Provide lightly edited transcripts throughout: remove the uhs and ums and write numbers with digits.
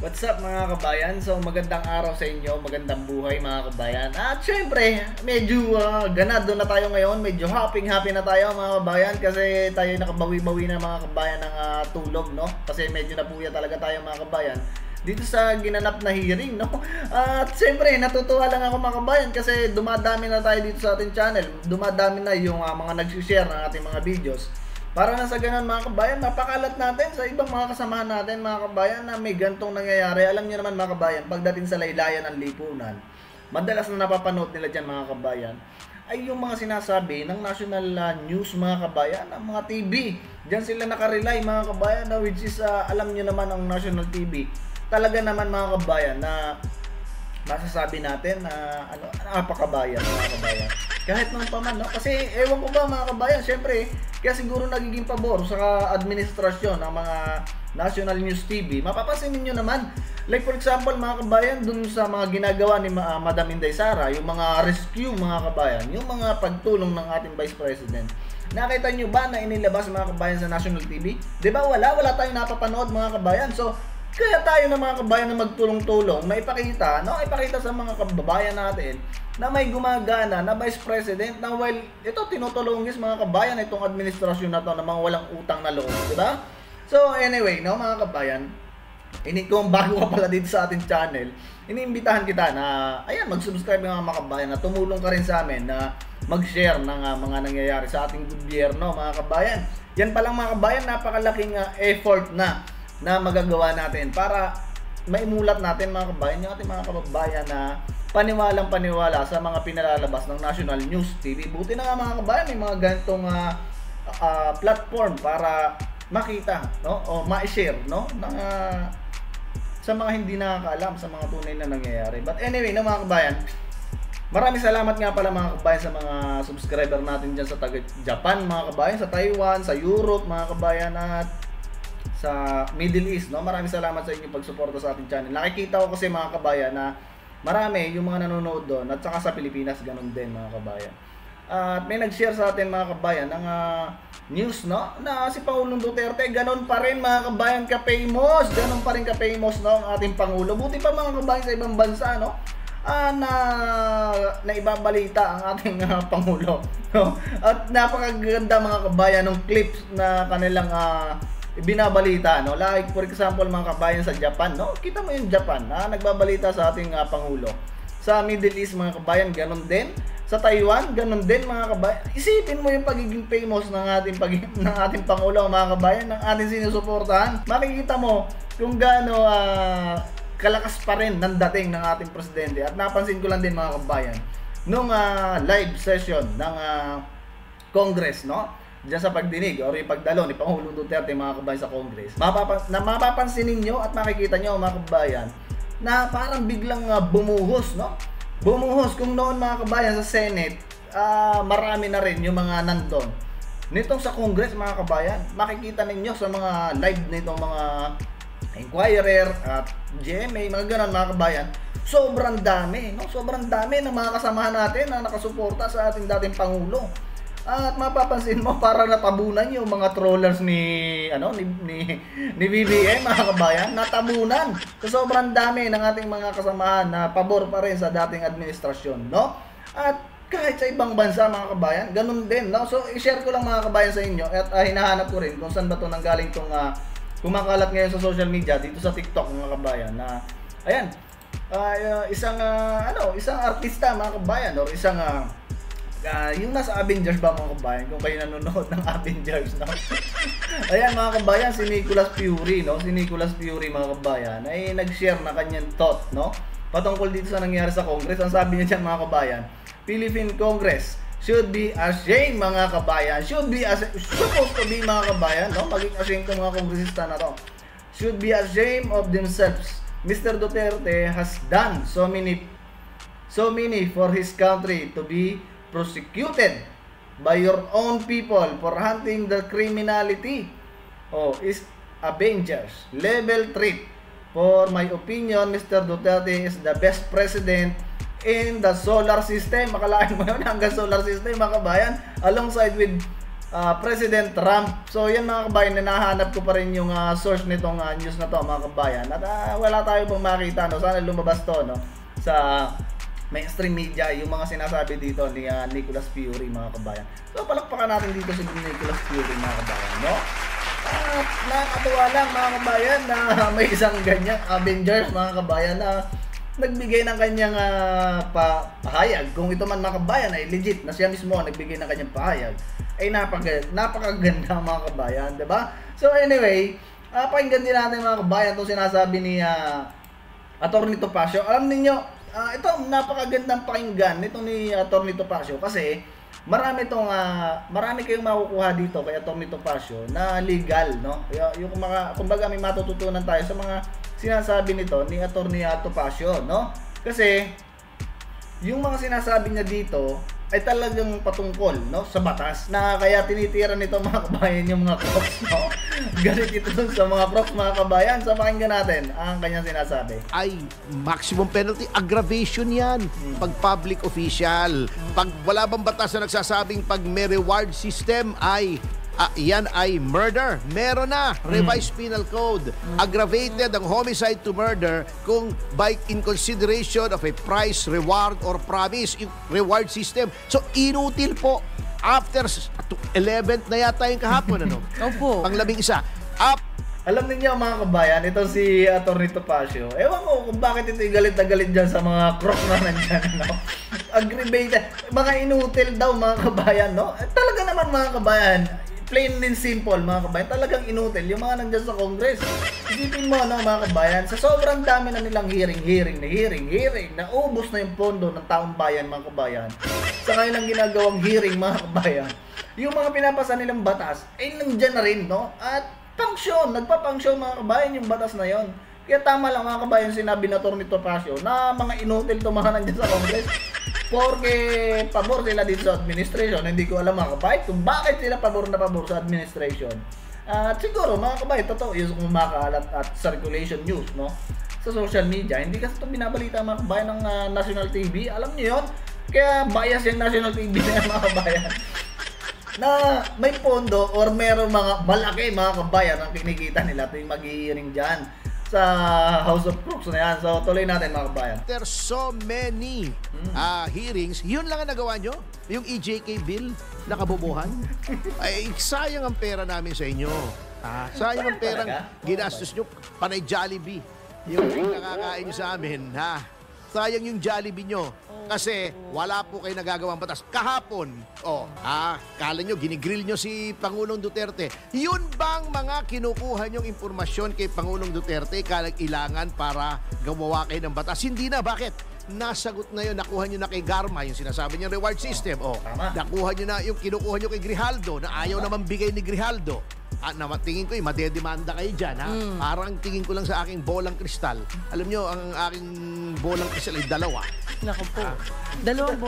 What's up mga kabayan? So magandang araw sa inyo, magandang buhay mga kabayan. At syempre, medyo ganado na tayo ngayon, medyo happy na tayo mga kabayan kasi tayo nakabawi-bawi na mga kabayan ng tulog, no? Kasi medyo napuya talaga tayo mga kabayan dito sa ginanap na hearing, no? At syempre, natutuwa lang ako mga kabayan kasi dumadami na tayo dito sa ating channel. Dumadami na yung mga nag-share ng ating mga videos. Para na sa ganun mga kabayan, napakalat natin sa ibang mga kasamahan natin mga kabayan na may gantong nangyayari. Alam niyo naman mga kabayan, pagdating sa laylayan ng lipunan, madalas na napapanood nila dyan mga kabayan, ay yung mga sinasabi ng national news mga kabayan, ng mga TV. Diyan sila nakarely mga kabayan, na which is alam niyo naman ang national TV. Talaga naman mga kabayan na masasabi natin na napakabayan mga kabayan. Kahit nung paman, no? Kasi ewan ko ba mga kabayan, syempre, kaya siguro nagiging pabor sa administrasyon ng mga national news TV. Mapapansin niyo naman, like for example mga kabayan, dun sa mga ginagawa ni Madam Inday Sara, yung mga rescue mga kabayan, yung mga pagtulong ng ating Vice President. Nakita nyo ba na inilabas mga kabayan sa national TV? Diba wala tayong napapanood mga kabayan. So, kaya tayo ng mga kabayan na magtulong-tulong na ipakita, no? Ipakita sa mga kababayan natin na may gumagana na Vice President na while ito tinutulongis mga kabayan itong administrasyon na to na mga walang utang na loob, di ba? So anyway, no mga kabayan, kung bago ka pala dito sa ating channel, iniimbitahan kita na ayan, mag-subscribe mga kabayan na tumulong ka rin sa amin na mag-share ng mga nangyayari sa ating gobyerno mga kabayan. Yan pa lang mga kabayan, napakalaking effort na magagawa natin para maimulat natin mga kabayan yung ating mga kababayan na paniwalang-paniwala sa mga pinalalabas ng National News TV. Buti na nga mga kabayan, may mga ganitong platform para makita, no? O ma-share, no? Sa mga hindi nakakaalam sa mga tunay na nangyayari. But anyway, no, mga kabayan, maraming salamat nga pala mga kabayan sa mga subscriber natin dyan sa taga-Japan mga kabayan, sa Taiwan, sa Europe mga kabayan, at sa Middle East, no? Maraming salamat sa inyong pagsuporta sa ating channel. Nakikita ko kasi mga kabayan na marami yung mga nanonood doon at saka sa Pilipinas ganun din mga kabayan. At may nag-share sa atin mga kabayan ng news, no? Na si Pangulong Duterte ganun pa rin mga kabayan ka-famous. Ganun pa rin ka-famous, no? Ang ating Pangulo. Buti pa mga kabayan sa ibang bansa, no? Na ibabalita ang ating Pangulo, no? At napakaganda mga kabayan ng clips na kanilang binabalita, no? Like for example mga kabayan sa Japan, no? Kita mo yung Japan na nagbabalita sa ating Pangulo. Sa Middle East mga kabayan, ganun din. Sa Taiwan, ganun din mga kabayan. Isipin mo yung pagiging famous ng ating Pangulo mga kabayan, ng ating sinusuportahan. Makikita mo kung gaano kalakas pa rin ng dating ng ating presidente. At napansin ko lang din mga kabayan nung live session ng Congress, no? Diyan sa pagdinig o yung pagdalo ni Pangulong Duterte mga kabayan sa Congress, mapapansin ninyo at makikita nyo mga kabayan na parang biglang bumuhos, no? Bumuhos kung noon mga kabayan sa Senate, marami na rin yung mga nandun. Nitong sa Congress mga kabayan, makikita ninyo sa mga live nitong mga Inquirer at GMA, mga ganun mga kabayan, sobrang dami, no? Sobrang dami ng mga kasamahan natin na nakasuporta sa ating dating Pangulo. At mapapansin mo para natabunan yung mga trollers ni BBM mga kabayan, natabunan. So sobrang dami ng ating mga kasamahan na pabor pa rin sa dating administrasyon, no? At kahit sa ibang bansa mga kabayan, ganun din, no? So i-share ko lang mga kabayan sa inyo at hinahanap ko rin kung saan ba 'to nanggaling tong kumakalat ngayon sa social media dito sa TikTok mga kabayan na ayan, isang artista mga kabayan or isang yung nasa Avengers ba mga kabayan, kung kayo nanonood ng Avengers, no? Ayan mga kabayan, si Nicolas Fury, no? Si Nicolas Fury mga kabayan ay nag-share na kanyang thought, no? Patungkol dito sa nangyari sa Congress. Ang sabi niya dyan mga kabayan, Philippine Congress should be ashamed mga kabayan. Supposed to be mga kabayan, no? Maging ashamed ng mga kongresista na to. Should be ashamed of themselves. Mr. Duterte has done so many for his country to be prosecuted by your own people for hunting the criminality. Is Avengers level 3. For my opinion, Mr. Duterte is the best president in the solar system. Makalain mo yun, hanggang solar system mga kabayan, alongside with President Trump. So yan mga kabayan, hinahanap ko pa rin yung source nitong news na to mga kabayan. At wala tayo pong makita, no? Sana lumabas to, no? Sa mainstream media yung mga sinasabi dito ni Nicholas Fury mga kabayan. So palakpakan natin dito si Nicholas Fury mga kabayan, no? Nakakatuwa lang mga kabayan na may isang ganyang Avengers mga kabayan na nagbigay ng kanyang pahayag. Kung ito man mga kabayan ay legit na siya mismo nagbigay ng kanyang pahayag, ay napakaganda mga kabayan, diba? So anyway, pakinggan din natin mga kabayan itong sinasabi ni Atty. Topacio. Alam niyo, ito napakagandang pakinggan nito ni Atty. Topacio kasi marami kayong makukuha dito kay Atty. Topacio na legal, no? Yung mga kumbaga may matututunan tayo sa mga sinasabi nito ni Atty. Topacio, no? Kasi yung mga sinasabi niya dito ay talagang patungkol, no, sa batas na kaya tinitira nito mga kabayan yung mga crops, no? Galit ito sa mga crops mga kabayan. So pakinggan natin ang kanyang sinasabi. Ay maximum penalty, aggravation yan pag public official. Pag wala bang batas na nagsasabing pag may reward system ay yan ay murder. Meron na revised penal code. Aggravated ang homicide to murder kung by in consideration of a price, reward, or promise, reward system. So inutil po. After 11th na yata yung kahapon, ano? Opo. Pang-11. Alam niyo mga kabayan, ito si Atty. Topacio. Ewan ko kung bakit ito galit na galit dyan sa mga crook na nandyan, no? Aggravated. Mga inutil daw mga kabayan, no? Talaga naman mga kabayan, plain and simple mga kabayan, talagang inutil yung mga nandyan sa Congress. Isipin mo, no, mga kabayan, sa sobrang dami na nilang hearing, na ubos na yung pondo ng taong bayan mga kabayan. Sa kanilang ginagawang hearing mga kabayan, yung mga pinapasa nilang batas ay nandyan na rin, no? At nagpapangsyon mga kabayan yung batas na yon. Kaya tama lang mga kabayan sinabi na Atty. Topacio na mga inutil to mga nandyan sa Congress. Porque pabor sila dito sa administration. Hindi ko alam mga kabayan kung bakit sila pabor sa administration. At siguro mga kabayan, totoo yung kumakalat at circulation news, no? Sa social media. Hindi kasi ito binabalita mga kabayan ng National TV. Alam niyo yun? Kaya bias yung National TV na yan mga kabayan. Na may pondo or meron mga malaki mga kabayan ang kinikita nila tuwing mag-hearing dyan sa House of Crooks na yan. So tuloy natin mga kabayan. There's so many hearings. Yun lang ang nagawa nyo? Yung EJK bill na kabubuhan? Ay, sayang ang pera namin sa inyo. Sayang ang perang ginastos nyo. Panay Jollibee. Yung nakakain nyo sa amin, ha? Sayang yung Jollibee nyo. Kasi wala po kayo nagagawang batas. Kahapon, kala nyo, ginigrill nyo si Pangulong Duterte. Yun bang mga kinukuha nyong impormasyon kay Pangulong Duterte kailangan para gawawa kayo ng batas? Hindi na. Bakit? Nasagot na yun. Nakuha nyo na kay Garma, yung sinasabi niyang reward system. Nakuha nyo na yung kinukuha nyo kay Grijaldo na ayaw naman bigay ni Grijaldo. Tingin ko madedemanda kayo dyan, ha? Parang tingin ko lang sa aking bolang kristal. Alam nyo, ang aking bolang kristal ay dalawa. Naku po. Dalawang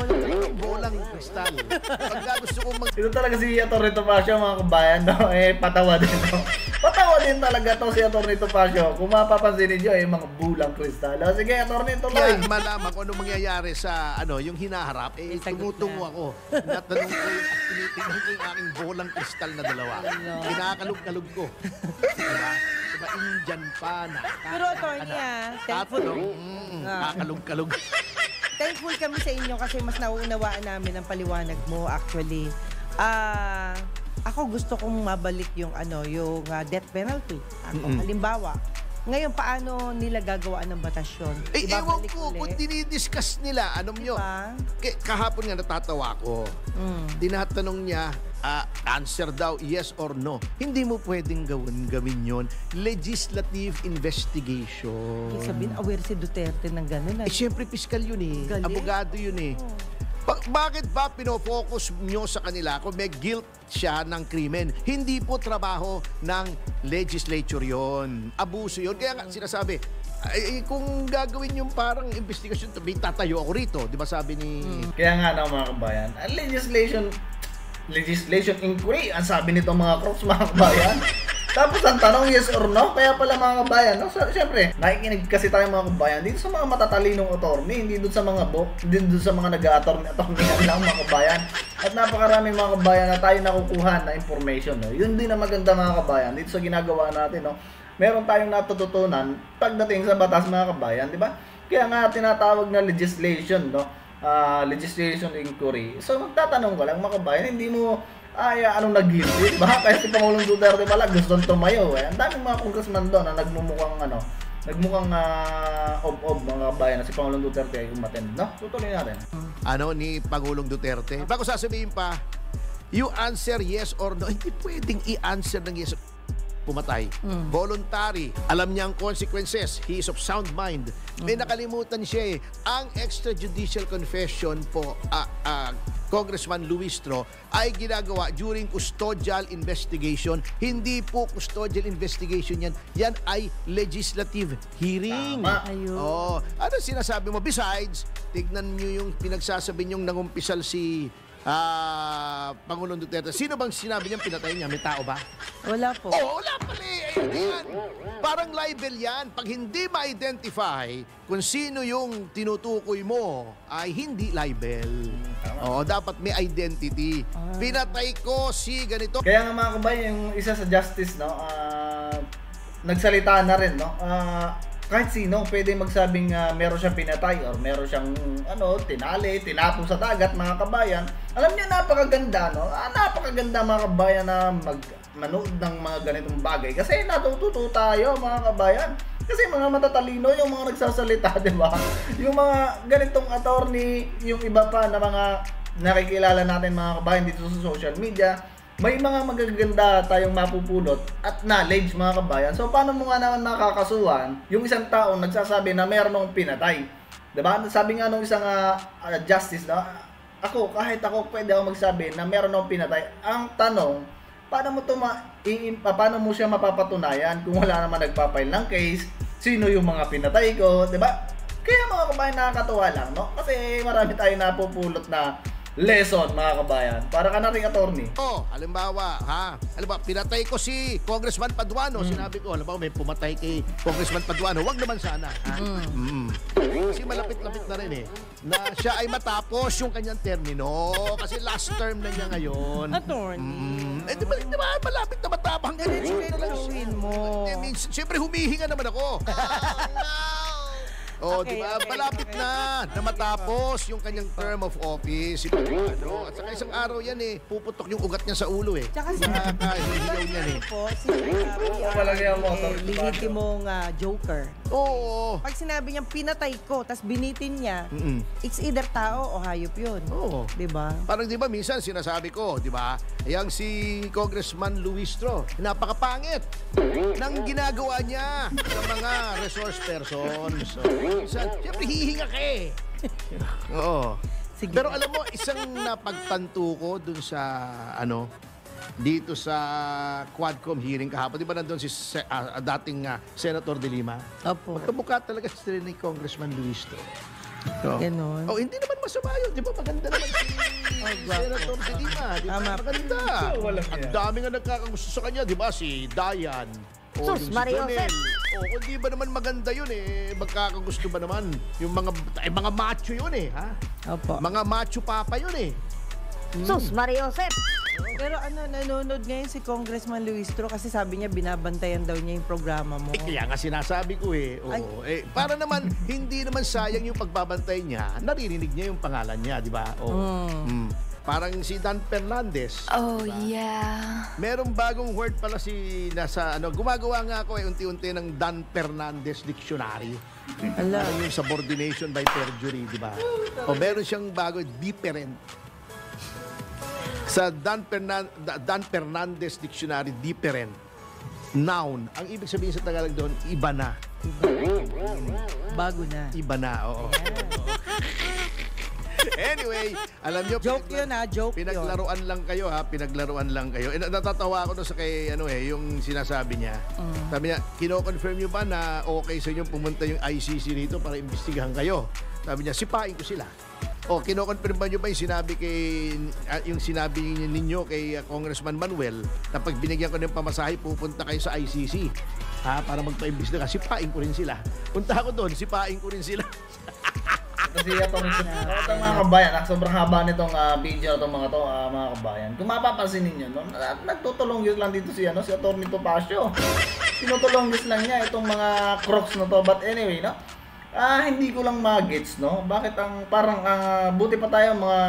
bolang kristal. Pagka gusto kong Ito talaga si Atty. Topacio mga kabayan, no? Patawa din, no? Patawa din talaga to si Atty. Topacio. Kung mapapansin niyo mga bulang kristal. Sige, Atty. tuloy. Kaya malaman kung ano mangyayari sa yung hinaharap, tumutungo ako. Natanong ko tinitingnan ko yung aking bolang kristal na dalawa. Kinakalog-kalog ko. Diba? Indian pa na. Pero attorney, thankful. Kakalog-kalog. Thankful kami sa inyo kasi mas nauunawaan namin ang paliwanag mo actually. Ako gusto kong mabalik yung death penalty. Halimbawa, ngayon paano nila gagawaan ng batas yun? Ewan ko kung dinidiscuss nila. Alam nyo, kahapon nga natatawa ko. Tinatanong niya, answer daw, yes or no. Hindi mo pwedeng gawin yon. Legislative investigation. Ibig sabihin, aware si Duterte ng gano'n. Siyempre, piskal yun Galing. Abogado yun Bakit ba pinofocus nyo sa kanila kung may guilt siya ng krimen? Hindi po trabaho ng legislature yon. Abuso yon. Kaya nga sinasabi, kung gagawin yung parang investigation, tatayo ako rito. Di ba sabi ni... Kaya nga na mga kabayan, legislation inquiry, ang sabi nito mga crops mga kabayan. Tapos ang tanong, yes or no? Kaya pala mga kabayan, no? So, syempre, nakikinig kasi tayo mga kabayan dito sa mga matatalinong attorney, hindi doon sa mga hindi doon sa mga nag-attorney lang mga kabayan. At napakarami mga kabayan na tayo nakukuha na information, no? Yun din ang maganda mga kabayan dito sa ginagawa natin, no? Meron tayong natututunan pagdating sa batas mga kabayan, di ba? Kaya nga tinatawag na legislation, no? Legislation inquiry. So magtatanong ka lang mga kabayan, hindi mo anong nag-guilty, diba? Kaya si Pangulong Duterte pala gustong tumayo, eh. Ang daming mga congressman doon na nagmukhang ob-ob mga kabayan na si Pangulong Duterte ay umattend, no? Tutuloy natin. Ano ni Pangulong Duterte? Bago sasabihin pa, you answer yes or no. Hindi pwedeng i-answer ng yes. Pumatay. Voluntary. Alam niya ang consequences. He is of sound mind. May nakalimutan siya eh. Ang extrajudicial confession po, Congressman Luistro, ay ginagawa during custodial investigation. Hindi po custodial investigation yan. Yan ay legislative hearing. Tama. Ayun. Oh, ano sinasabi mo? Besides, tignan niyo yung pinagsasabi niyong nangumpisal si Pangulong Duterte. Sino bang sinabi niyang pinatay niya? May tao ba? Wala po. Oh, wala pala eh. Ayun yan. Parang libel yan. Pag hindi ma-identify kung sino yung tinutukoy mo, ay hindi libel. Oh, dapat may identity. Pinatay ko si ganito. Kaya nga mga kabayan, yung isa sa justice, no, nagsalita na rin, no, kahit sino pwede magsabing meron siyang pinatay or meron siyang tinali, tinapon sa dagat mga kabayan. Alam niyo, napakaganda, no? Napakaganda mga kabayan na manood ng mga ganitong bagay kasi natututo tayo mga kabayan. Kasi mga matatalino yung mga nagsasalita, di ba? Yung mga ganitong attorney, yung iba pa na mga nakikilala natin mga kabayan dito sa social media, may mga magaganda tayong mapupulot at knowledge mga kabayan. So paano mo nga naman makakasuhan yung isang taong nagsasabi na meron ng pinatay? Diba? Sabi nga nung isang justice na, kahit ako pwede ako magsabi na meron ng pinatay. Ang tanong, paano mo siya mapapatunayan kung wala naman nagpapail ng case? Sino yung mga pinatay ko? Diba? Kaya mga kabayan, nakakatuwa lang, no? Kasi marami tayong napupulot na lesson mga kabayan para ka na ring attorney. Halimbawa, pinatay ko si Congressman Paduano. Sinabi ko, halimbawa may pumatay kay Congressman Paduano. Wag naman sana. Kasi malapit-lapit na rin eh. Na siya ay matapos yung kanyang termino. Kasi last term na niya ngayon. Attorney. Di ba malapit na matapang? Diretsuhin mo. Siyempre humihinga naman ako. Okay, di ba? okay, Malapit okay. na matapos yung kanyang term of office. At saka isang araw yan eh, puputok yung ugat niya sa ulo eh. Tsaka Nakakahilaw niyan eh. po, si Walang yung motor. lehitimong joker. Oo. Pag sinabi niyang pinatay ko, tas binitin niya, Mm-mm. it's either tao o hayop yun. Oo. Diba? Parang di ba minsan sinasabi ko, di ba? Yang si Congressman Luistro, napakapangit ng ginagawa niya sa mga resource persons. So, minsan, siyempre hihinga ka eh. Oo. Sige. Pero alam mo, isang napagtanto ko dun sa dito sa Quadcom hearing kahapon, di ba nandun si dating Senator De Lima? Opo. Magkamukha talaga sila ni Congressman Luistro. So, Ganon. hindi naman masama yun. Di ba maganda naman si Senator De Lima? Di ba Tama. maganda? walang Ang yan. dami nga nagkakagusto sa kanya. Di ba si Dayan? O Sus, yung si Mario Jonel. Joseph. O kung di ba naman maganda yun eh. Magkakagusto ba naman? Yung mga macho yun eh. Ha? Opo. Mga macho papa yun eh. Sus, Mario Joseph. Pero nanonood ngayon si Congressman Luistro kasi sabi niya binabantayan daw niya yung programa mo. Kaya nga sinasabi ko eh. Oo. Para naman, hindi naman sayang yung pagbabantay niya. Naririnig niya yung pangalan niya, di ba? Parang si Dan Fernandez. Oh, yeah. Merong bagong word pala gumagawa nga ako unti-unti ng Dan Fernandez Dictionary. Ala. Yung subordination by perjury, di ba? O meron siyang bago, different. Sa Dan Fernandez Dictionary, different. Noun. Ang ibig sabihin sa Tagalog doon, iba na. Bago na. Iba na, oo. Anyway, alam nyo, Joke yun joke yun. pinaglaruan lang kayo ha, pinaglaruan lang kayo. Natatawa ako doon sa kay yung sinasabi niya. Sabi niya, kino-confirm niyo ba na okay sa inyo pumunta yung ICC dito para imbestigahan kayo? Sabi niya, sipain ko sila. O, kinokonfirm ba nyo ba yung sinabi ninyo kay Congressman Manuel na pag binigyan ko ng pamasahe, pupunta kayo sa ICC? Para magpa-imbis na kasi sipain ko rin sila. Punta ako doon, sipain ko rin sila. Kasi itong mga kabayan, sobrang haba nitong video itong mga to, mga kabayan. Kung mapapansin ninyo, no, nagtutulong yun lang dito si Atty. Topacio. Tinutulong lang niya itong mga crocs na to. But anyway, no, hindi ko lang ma-gets, no, bakit parang buti pa tayo mga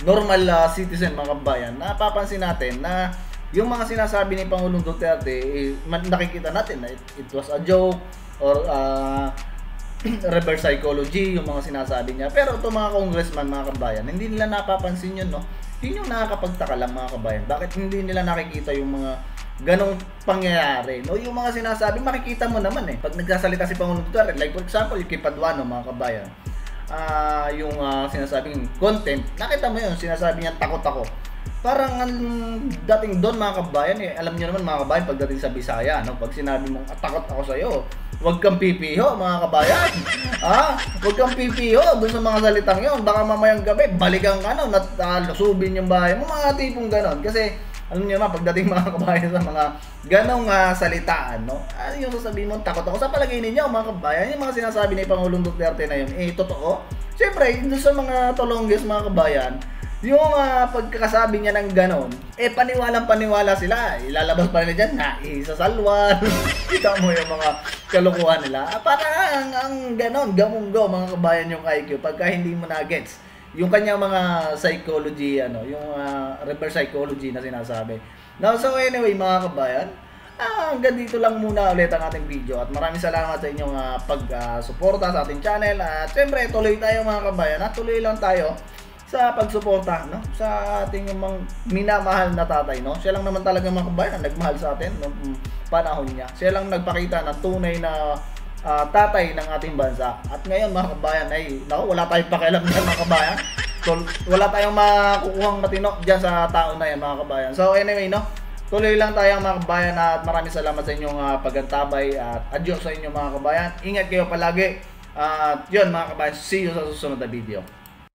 normal citizen, mga kabayan, napapansin natin na yung mga sinasabi ni Pangulong Duterte, nakikita natin na it was a joke or reverse psychology yung mga sinasabi niya. Pero itong mga congressman, mga kabayan, hindi nila napapansin yun, no? Yun yung nakakapagtaka lang, mga kabayan. Bakit hindi nila nakikita yung mga ganong pangyayari, no? Yung mga sinasabi, makikita mo naman eh. Pag nagsasalita si Pangulong Duterte, like for example, yung kay Paduano, mga kabayan, yung sinasabing content, nakita mo yun, sinasabi niya takot ako. Parang dating doon, mga kabayan, alam niyo naman, mga kabayan, pagdating sa Bisaya, no? Pag sinabi mong takot ako sa iyo, huwag kang pipiho, mga kabayan. Huwag kang pipiho doon sa mga salitang yon. Baka mamayang gabi, balikan ka no, lusubin yung bahay mo, mga tipong ganon. Kasi, alam niyo naman, pagdating, mga kabayan, sa mga ganong salitaan, no? Yung sasabihin mo, takot ako. Sa palagay ninyo, mga kabayan, yung mga sinasabi ni Pangulong Duterte na yun, totoo? Siyempre, doon sa mga tolonggis, mga kabayan, yung pagkakasabi niya ng ganon, paniwalang-paniwala sila. Ilalabas pa nila dyan na isasalwan. Kita mo yung mga kalukuhan nila. Parang ang ganon, gamunggo, mga kabayan, yung IQ. Pagka hindi mo na-gets yung kanyang mga psychology, yung reverse psychology na sinasabi. Now, so anyway, mga kabayan, hanggang dito lang muna ulit ang ating video. At maraming salamat sa inyong pag-suporta sa ating channel. At syempre, tuloy tayo, mga kabayan. At tuloy lang tayo sa pagsuporta, no, sa ating minamahal na tatay, no. Siya lang naman talaga, mga kabayan, ang nagmahal sa atin noong panahon niya. Siya lang nagpakita ng tunay na tatay ng ating bansa. At ngayon, mga kabayan, wala tayong pakialam diyan, mga kabayan. So, wala tayong makukuhang matino diyan sa tao na yan, mga kabayan. So anyway, no, tuloy lang tayo, mga kabayan, at maraming salamat sa inyong pagantabay at adios sa inyo, mga kabayan. Ingat kayo palagi. At yun, mga kabayan, see you sa susunod na video.